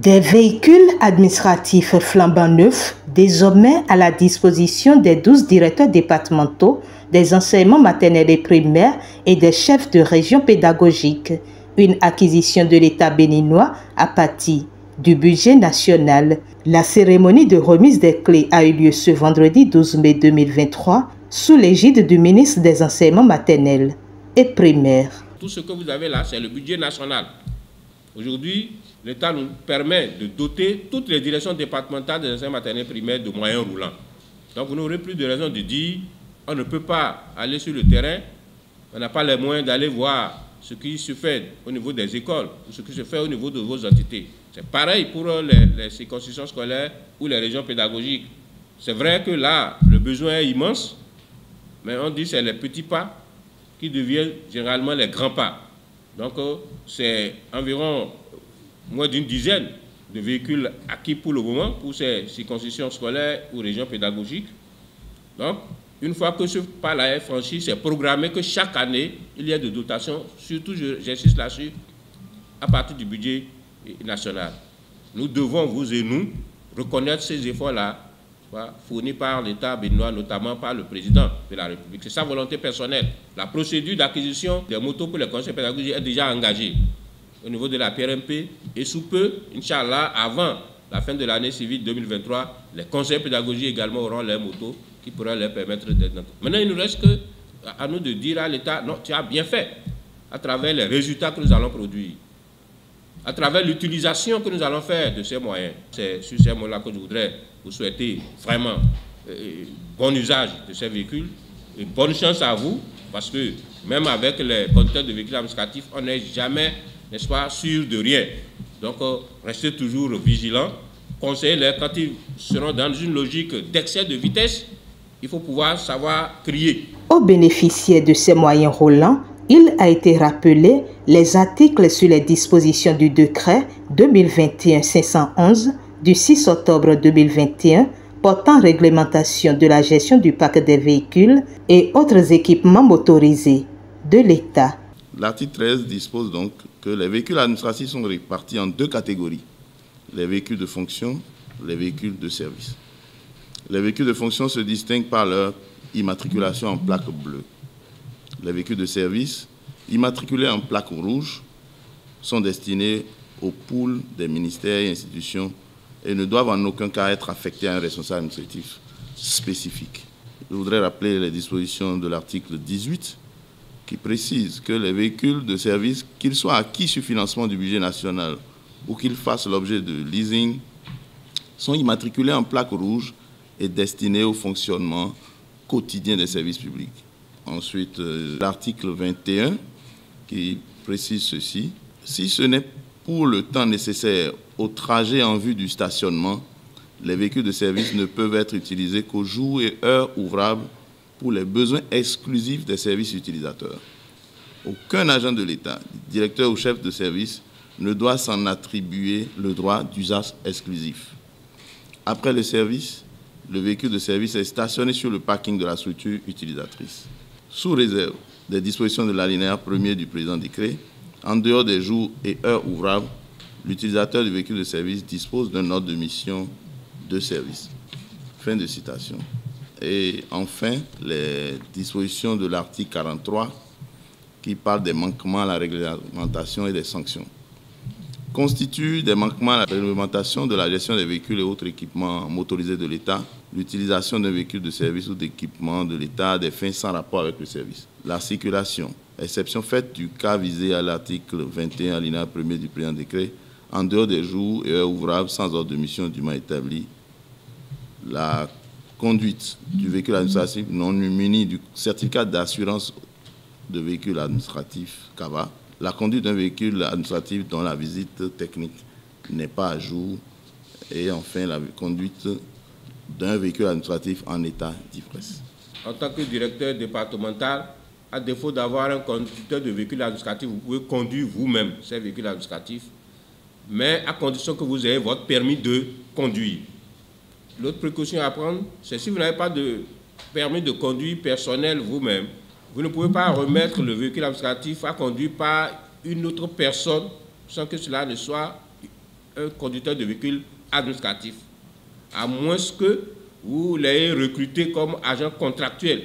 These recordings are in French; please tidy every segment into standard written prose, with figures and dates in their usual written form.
Des véhicules administratifs flambant neufs, désormais à la disposition des 12 directeurs départementaux des enseignements maternels et primaires et des chefs de région pédagogique. Une acquisition de l'État béninois à partir du budget national. La cérémonie de remise des clés a eu lieu ce vendredi 12 mai 2023 sous l'égide du ministre des enseignements maternels et primaires. Tout ce que vous avez là, c'est le budget national. Aujourd'hui, l'État nous permet de doter toutes les directions départementales des enseignements maternels et primaires de moyens roulants. Donc vous n'aurez plus de raison de dire on ne peut pas aller sur le terrain, on n'a pas les moyens d'aller voir ce qui se fait au niveau des écoles ou ce qui se fait au niveau de vos entités. C'est pareil pour les circonscriptions scolaires ou les régions pédagogiques. C'est vrai que là, le besoin est immense, mais on dit que c'est les petits pas qui deviennent généralement les grands pas. Donc c'est environ moins d'une dizaine de véhicules acquis pour le moment pour ces circonscriptions scolaires ou régions pédagogiques. Donc, une fois que ce pas-là est franchi, c'est programmé que chaque année, il y ait de dotations, surtout, j'insiste là-dessus, à partir du budget national. Nous devons, vous et nous, reconnaître ces efforts-là fournis par l'État béninois, notamment par le président de la République. C'est sa volonté personnelle. La procédure d'acquisition des motos pour les conseils pédagogiques est déjà engagée au niveau de la PRMP et sous peu, Inch'Allah, avant la fin de l'année civile 2023, les conseils pédagogiques également auront leurs motos qui pourraient leur permettre d'être. Maintenant, il ne nous reste qu'à nous de dire à l'État, non, tu as bien fait, à travers les résultats que nous allons produire, à travers l'utilisation que nous allons faire de ces moyens. C'est sur ces mots-là que je voudrais vous souhaiter vraiment bon usage de ces véhicules et bonne chance à vous, parce que même avec les conducteurs de véhicules administratifs, on n'est jamais, n'est-ce pas, sûr de rien. Donc, restez toujours vigilants, conseillez-les quand ils seront dans une logique d'excès de vitesse. Il faut pouvoir savoir crier. Aux bénéficiaires de ces moyens roulants, il a été rappelé les articles sur les dispositions du décret 2021-511 du 6 octobre 2021 portant réglementation de la gestion du parc des véhicules et autres équipements motorisés de l'État. L'article 13 dispose donc que les véhicules administratifs sont répartis en deux catégories, les véhicules de fonction, les véhicules de service. Les véhicules de fonction se distinguent par leur immatriculation en plaque bleue. Les véhicules de service, immatriculés en plaque rouge, sont destinés aux pools des ministères et institutions et ne doivent en aucun cas être affectés à un responsable administratif spécifique. Je voudrais rappeler les dispositions de l'article 18 qui précise que les véhicules de service, qu'ils soient acquis sur financement du budget national ou qu'ils fassent l'objet de leasing, sont immatriculés en plaque rouge et destinés au fonctionnement quotidien des services publics. Ensuite, l'article 21 qui précise ceci. Si ce n'est pour le temps nécessaire au trajet en vue du stationnement, les véhicules de service ne peuvent être utilisés qu'aux jours et heures ouvrables pour les besoins exclusifs des services utilisateurs. Aucun agent de l'État, directeur ou chef de service, ne doit s'en attribuer le droit d'usage exclusif. Après le service, le véhicule de service est stationné sur le parking de la structure utilisatrice. Sous réserve des dispositions de l'alinéa 1er du présent décret, en dehors des jours et heures ouvrables, l'utilisateur du véhicule de service dispose d'un ordre de mission de service. Fin de citation. Et enfin, les dispositions de l'article 43 qui parlent des manquements à la réglementation et des sanctions constituent des manquements à la réglementation de la gestion des véhicules et autres équipements motorisés de l'État, l'utilisation d'un véhicule de service ou d'équipement de l'État à des fins sans rapport avec le service. La circulation, exception faite du cas visé à l'article 21 alinéa 1er du présent décret, en dehors des jours et heures ouvrables sans ordre de mission dûment établi. La conduite du véhicule administratif non muni du certificat d'assurance de véhicule administratif CAVA, la conduite d'un véhicule administratif dont la visite technique n'est pas à jour et enfin la conduite d'un véhicule administratif en état d'ivresse. En tant que directeur départemental, à défaut d'avoir un conducteur de véhicule administratif, vous pouvez conduire vous-même ces véhicules administratifs, mais à condition que vous ayez votre permis de conduire. L'autre précaution à prendre, c'est si vous n'avez pas de permis de conduire personnel vous-même, vous ne pouvez pas remettre le véhicule administratif à conduire par une autre personne sans que cela ne soit un conducteur de véhicule administratif, à moins que vous l'ayez recruté comme agent contractuel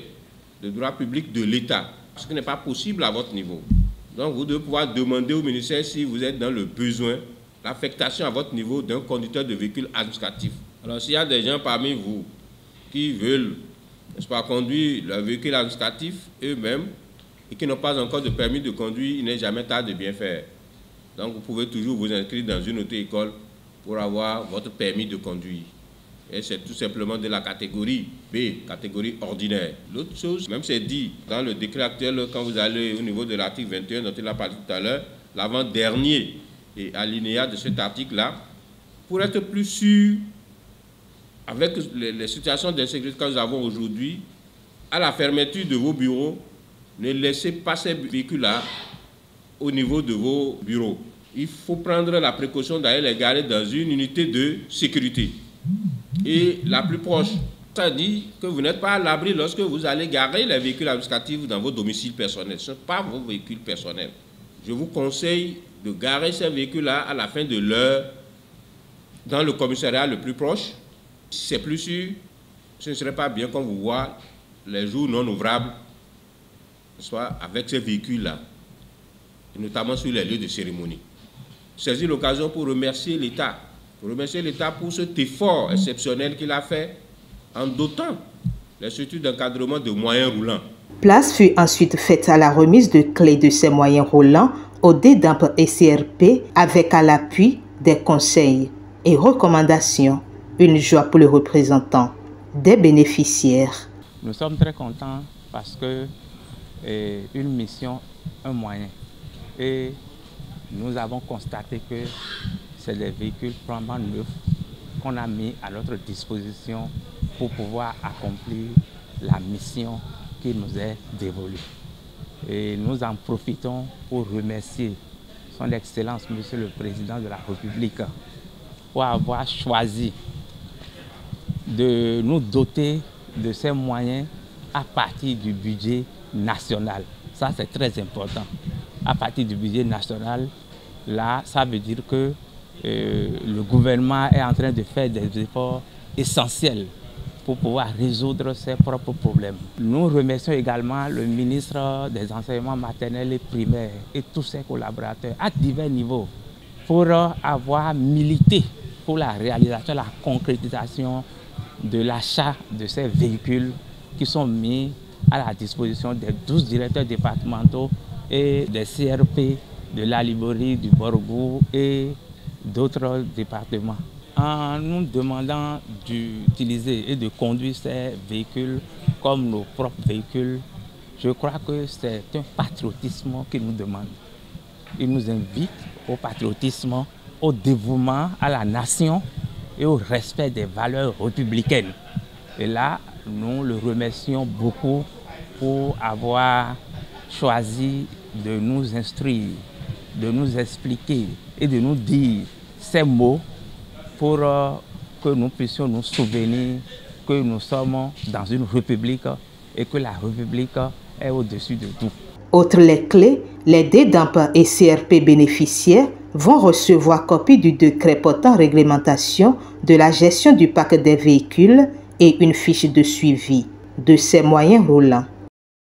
de droit public de l'État, ce qui n'est pas possible à votre niveau. Donc vous devez pouvoir demander au ministère si vous êtes dans le besoin, l'affectation à votre niveau d'un conducteur de véhicule administratif. Alors s'il y a des gens parmi vous qui veulent, n'est-ce pas, conduire leur véhicule administratif eux-mêmes et qui n'ont pas encore de permis de conduire, il n'est jamais tard de bien faire. Donc vous pouvez toujours vous inscrire dans une auto-école pour avoir votre permis de conduire. Et c'est tout simplement de la catégorie B, catégorie ordinaire. L'autre chose, même c'est dit dans le décret actuel, quand vous allez au niveau de l'article 21 dont il a parlé tout à l'heure, l'avant-dernier et alinéa de cet article-là, pour être plus sûr, avec les situations d'insécurité que nous avons aujourd'hui, à la fermeture de vos bureaux, ne laissez pas ces véhicules-là au niveau de vos bureaux. Il faut prendre la précaution d'aller les garer dans une unité de sécurité. Et la plus proche, ça dit que vous n'êtes pas à l'abri lorsque vous allez garer les véhicules administratifs dans vos domiciles personnels. Ce ne sont pas vos véhicules personnels. Je vous conseille de garer ces véhicules-là à la fin de l'heure dans le commissariat le plus proche. Si c'est plus sûr, ce ne serait pas bien qu'on vous voit les jours non ouvrables, soit avec ces véhicules-là, notamment sur les lieux de cérémonie. Saisis l'occasion pour remercier l'État. Pour cet effort exceptionnel qu'il a fait en dotant les structures d'encadrement de moyens roulants. Place fut ensuite faite à la remise de clés de ces moyens roulants au DEDAMP et CRP avec à l'appui des conseils et recommandations. Une joie pour les représentants des bénéficiaires. Nous sommes très contents parce que une mission, un moyen. Et nous avons constaté que c'est des véhicules flambant neufs qu'on a mis à notre disposition pour pouvoir accomplir la mission qui nous est dévolue. Et nous en profitons pour remercier Son Excellence, Monsieur le Président de la République, pour avoir choisi de nous doter de ces moyens à partir du budget national. Ça, c'est très important. À partir du budget national, là, ça veut dire que le gouvernement est en train de faire des efforts essentiels pour pouvoir résoudre ses propres problèmes. Nous remercions également le ministre des Enseignements maternels et primaires et tous ses collaborateurs à divers niveaux pour avoir milité pour la réalisation, la concrétisation de l'achat de ces véhicules qui sont mis à la disposition des 12 directeurs départementaux et des CRP de la Liborie, du Borgou et d'autres départements. En nous demandant d'utiliser et de conduire ces véhicules comme nos propres véhicules, je crois que c'est un patriotisme qu'ils nous demandent. Ils nous invitent au patriotisme, au dévouement à la nation et au respect des valeurs républicaines. Et là, nous le remercions beaucoup pour avoir choisi de nous instruire, de nous expliquer et de nous dire ces mots pour que nous puissions nous souvenir que nous sommes dans une république et que la république est au-dessus de tout. Outre les clés, les DEDAMP et CRP bénéficiaires vont recevoir copie du décret portant réglementation de la gestion du parc des véhicules et une fiche de suivi de ces moyens roulants.